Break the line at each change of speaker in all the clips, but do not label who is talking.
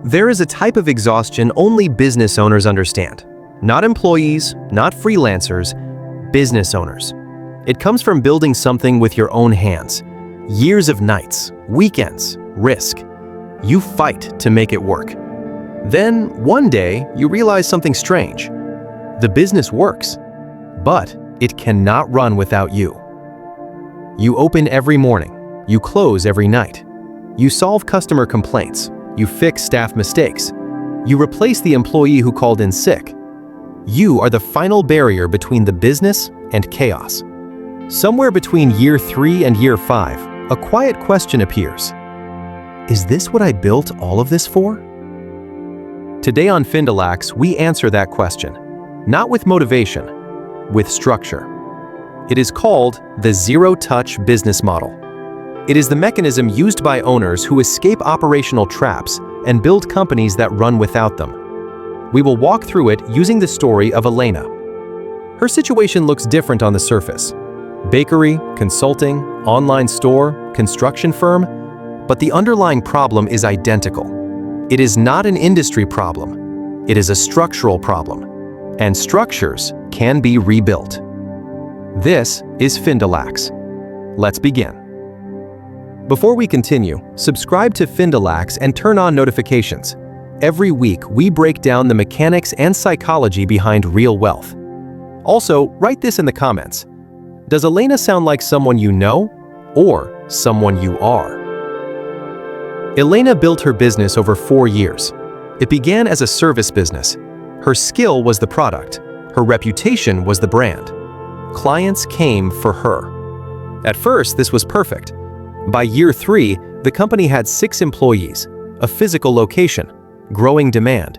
There is a type of exhaustion only business owners understand. Not employees, not freelancers, business owners. It comes from building something with your own hands. Years of nights, weekends, risk. You fight to make it work. Then, one day, you realize something strange. The business works, but it cannot run without you. You open every morning. You close every night. You solve customer complaints. You fix staff mistakes. You replace the employee who called in sick. You are the final barrier between the business and chaos. Somewhere between year 3 and year 5, a quiet question appears. Is this what I built all of this for? Today on Findolax, we answer that question, not with motivation, with structure. It is called the zero-touch business model. It is the mechanism used by owners who escape operational traps and build companies that run without them. We will walk through it using the story of Elena. Her situation looks different on the surface. Bakery, consulting, online store, construction firm, but the underlying problem is identical. It is not an industry problem. It is a structural problem, and structures can be rebuilt. This is Findolax. Let's begin. Before we continue, subscribe to Findolax and turn on notifications. Every week, we break down the mechanics and psychology behind real wealth. Also, write this in the comments. Does Elena sound like someone you know or someone you are? Elena built her business over 4 years. It began as a service business. Her skill was the product. Her reputation was the brand. Clients came for her. At first, this was perfect. By year 3, the company had 6 employees, a physical location, growing demand.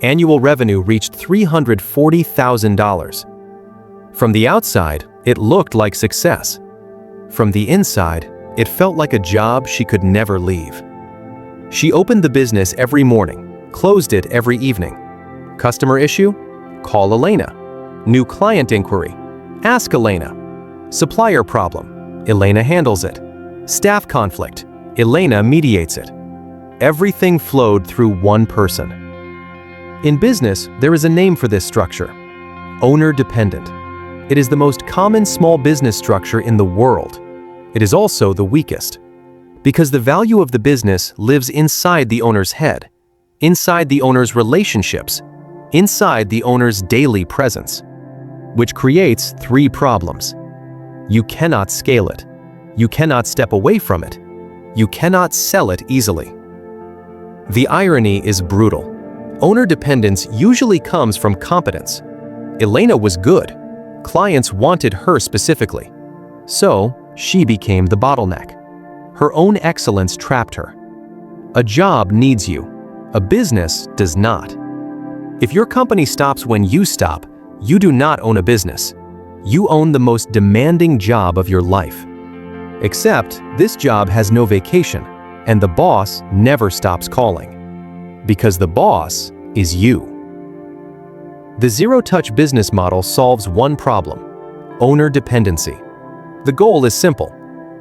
Annual revenue reached $340,000. From the outside, it looked like success. From the inside, it felt like a job she could never leave. She opened the business every morning, closed it every evening. Customer issue? Call Elena. New client inquiry? Ask Elena. Supplier problem? Elena handles it. Staff conflict? Elena mediates it. Everything flowed through one person. In business, there is a name for this structure: owner-dependent. It is the most common small business structure in the world. It is also the weakest, because the value of the business lives inside the owner's head, inside the owner's relationships, inside the owner's daily presence, which creates 3 problems. You cannot scale it. You cannot step away from it. You cannot sell it easily. The irony is brutal. Owner dependence usually comes from competence. Elena was good. Clients wanted her specifically. So, she became the bottleneck. Her own excellence trapped her. A job needs you. A business does not. If your company stops when you stop, you do not own a business. You own the most demanding job of your life. Except, this job has no vacation, and the boss never stops calling. Because the boss is you. The zero-touch business model solves one problem: owner dependency. The goal is simple.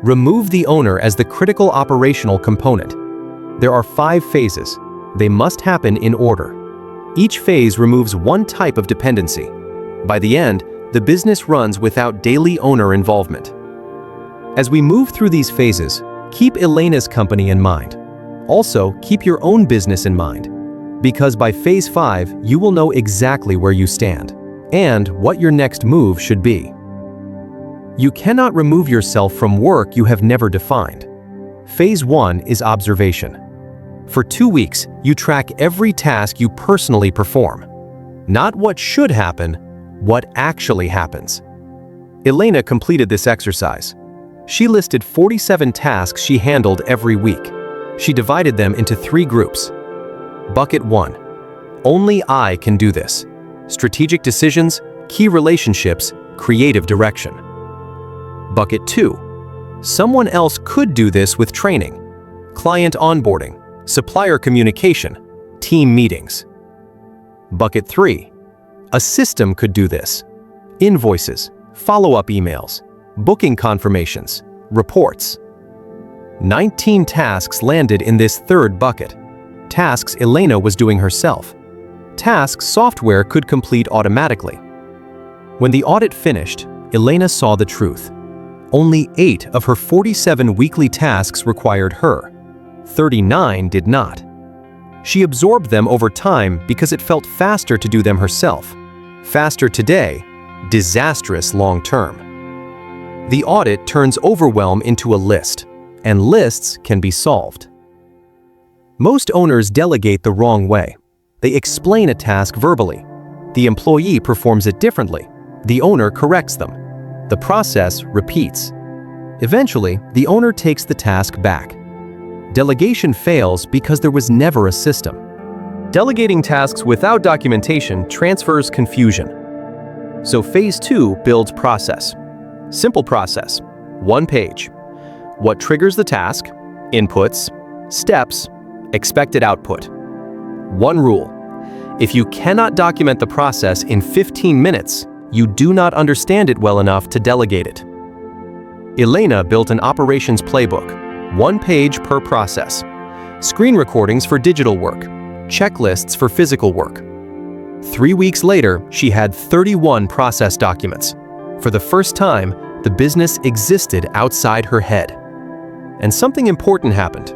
Remove the owner as the critical operational component. There are 5 phases. They must happen in order. Each phase removes one type of dependency. By the end, the business runs without daily owner involvement. As we move through these phases, keep Elena's company in mind. Also, keep your own business in mind, because by phase 5, you will know exactly where you stand and what your next move should be. You cannot remove yourself from work you have never defined. Phase 1 is observation. For 2 weeks, you track every task you personally perform. Not what should happen, what actually happens. Elena completed this exercise. She listed 47 tasks she handled every week. She divided them into 3 groups. Bucket 1. Only I can do this. Strategic decisions, key relationships, creative direction. Bucket 2. Someone else could do this with training. Client onboarding, supplier communication, team meetings. Bucket 3. A system could do this. Invoices, follow-up emails, booking confirmations, reports. 19 tasks landed in this 3rd bucket. tasks Elena was doing herself. Tasks software could complete automatically. When the audit finished, Elena saw the truth. Only 8 of her 47 weekly tasks required her. 39 did not. She absorbed them over time because it felt faster to do them herself. Faster today, disastrous long-term. The audit turns overwhelm into a list, and lists can be solved. Most owners delegate the wrong way. They explain a task verbally. The employee performs it differently. The owner corrects them. The process repeats. Eventually, the owner takes the task back. Delegation fails because there was never a system. Delegating tasks without documentation transfers confusion. So Phase 2 builds process. Simple process. 1 page. What triggers the task, inputs, steps, expected output. 1 rule. If you cannot document the process in 15 minutes, you do not understand it well enough to delegate it. Elena built an operations playbook, 1 page per process. Screen recordings for digital work, checklists for physical work. 3 weeks later, she had 31 process documents. For the first time, the business existed outside her head. And something important happened.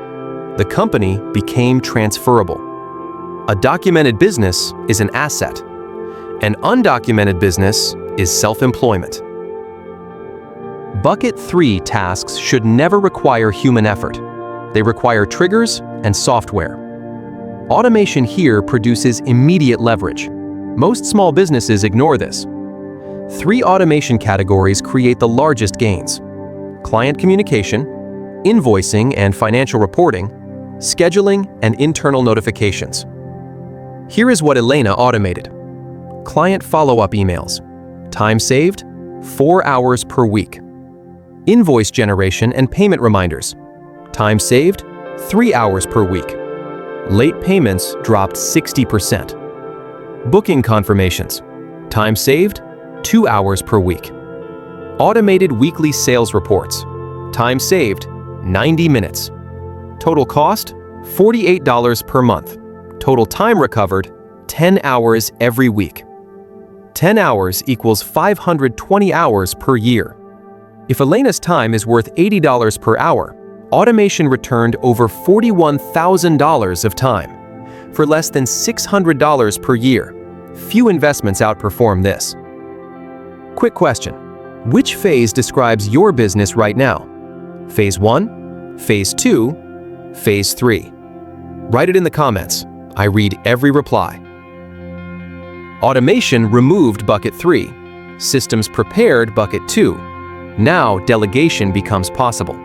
The company became transferable. A documented business is an asset. An undocumented business is self-employment. Bucket 3 tasks should never require human effort. They require triggers and software. Automation here produces immediate leverage. Most small businesses ignore this. 3 automation categories create the largest gains: client communication, invoicing and financial reporting, scheduling, and internal notifications. Here is what Elena automated. Client follow-up emails. Time saved, 4 hours per week. Invoice generation and payment reminders. Time saved, 3 hours per week. Late payments dropped 60%. Booking confirmations. Time saved, 2 hours per week. Automated weekly sales reports. Time saved, 90 minutes. Total cost, $48 per month. Total time recovered, 10 hours every week. 10 hours equals 520 hours per year. If Elena's time is worth $80 per hour, automation returned over $41,000 of time. For less than $600 per year, few investments outperform this. Quick question. Which phase describes your business right now? Phase 1, Phase 2, Phase 3. Write it in the comments. I read every reply. Automation removed bucket 3. Systems prepared bucket 2. Now delegation becomes possible.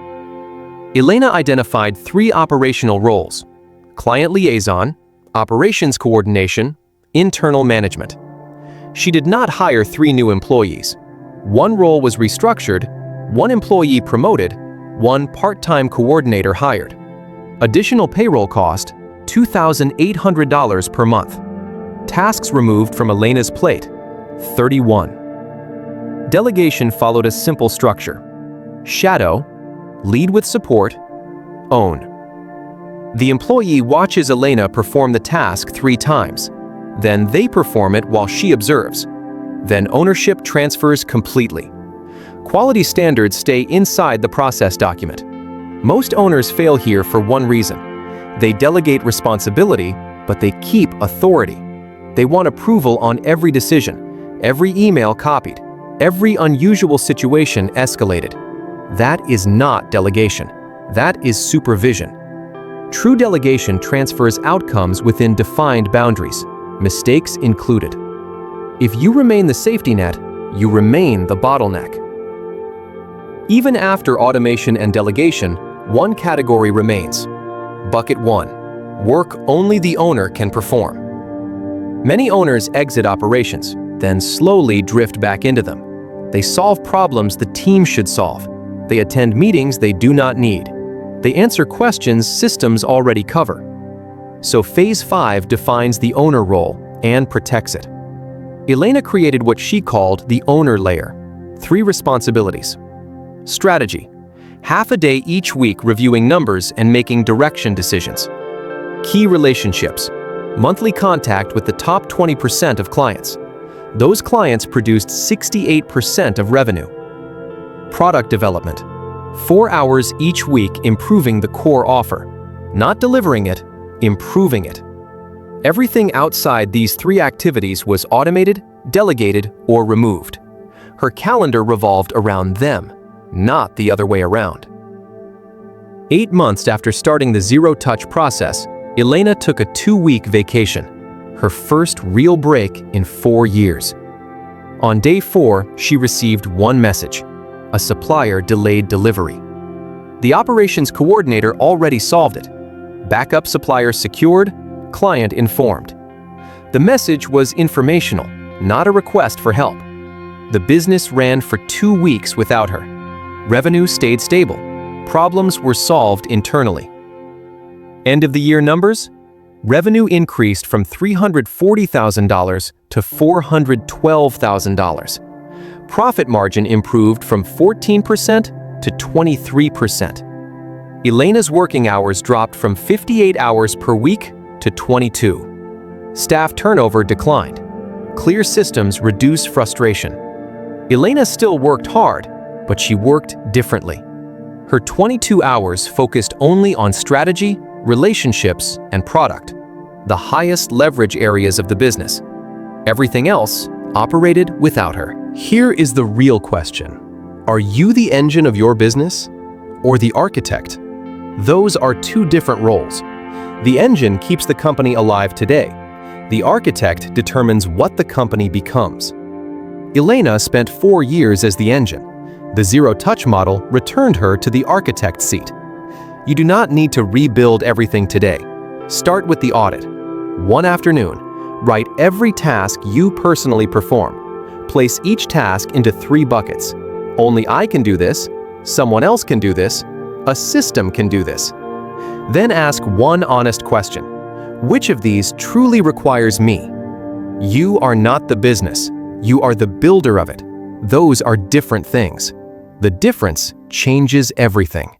Elena identified 3 operational roles: client liaison, operations coordination, internal management. She did not hire 3 new employees. 1 role was restructured, 1 employee promoted, 1 part-time coordinator hired. Additional payroll cost, $2,800 per month. Tasks removed from Elena's plate, 31. Delegation followed a simple structure. Shadow, lead with support, own. The employee watches Elena perform the task 3 times. Then they perform it while she observes. Then ownership transfers completely. Quality standards stay inside the process document. Most owners fail here for one reason. They delegate responsibility, but they keep authority. They want approval on every decision, every email copied, every unusual situation escalated. That is not delegation. That is supervision. True delegation transfers outcomes within defined boundaries, mistakes included. If you remain the safety net, you remain the bottleneck. Even after automation and delegation, one category remains. Bucket 1. Work only the owner can perform. Many owners exit operations, then slowly drift back into them. They solve problems the team should solve. They attend meetings they do not need. They answer questions systems already cover. So Phase 5 defines the owner role and protects it. Elena created what she called the owner layer. 3 responsibilities. Strategy. Half a day each week reviewing numbers and making direction decisions. Key relationships. Monthly contact with the top 20% of clients. Those clients produced 68% of revenue. Product development. 4 hours each week improving the core offer. Not delivering it, improving it. Everything outside these 3 activities was automated, delegated, or removed. Her calendar revolved around them, not the other way around. 8 months after starting the zero-touch process, Elena took a 2-week vacation, her first real break in 4 years. On day 4, she received one message: a supplier delayed delivery. The operations coordinator already solved it. Backup supplier secured, client informed. The message was informational, not a request for help. The business ran for 2 weeks without her. Revenue stayed stable. Problems were solved internally. End of the year numbers? Revenue increased from $340,000 to $412,000. Profit margin improved from 14% to 23%. Elena's working hours dropped from 58 hours per week to 22. Staff turnover declined. Clear systems reduce frustration. Elena still worked hard, but she worked differently. Her 22 hours focused only on strategy, relationships, and product, the highest leverage areas of the business. Everything else operated without her. Here is the real question. Are you the engine of your business or the architect? Those are 2 different roles. The engine keeps the company alive today. The architect determines what the company becomes. Elena spent 4 years as the engine. The zero-touch model returned her to the architect seat. You do not need to rebuild everything today. Start with the audit. One afternoon, write every task you personally perform. Place each task into 3 buckets. Only I can do this, someone else can do this, a system can do this. Then ask one honest question. Which of these truly requires me? You are not the business. You are the builder of it. Those are different things. The difference changes everything.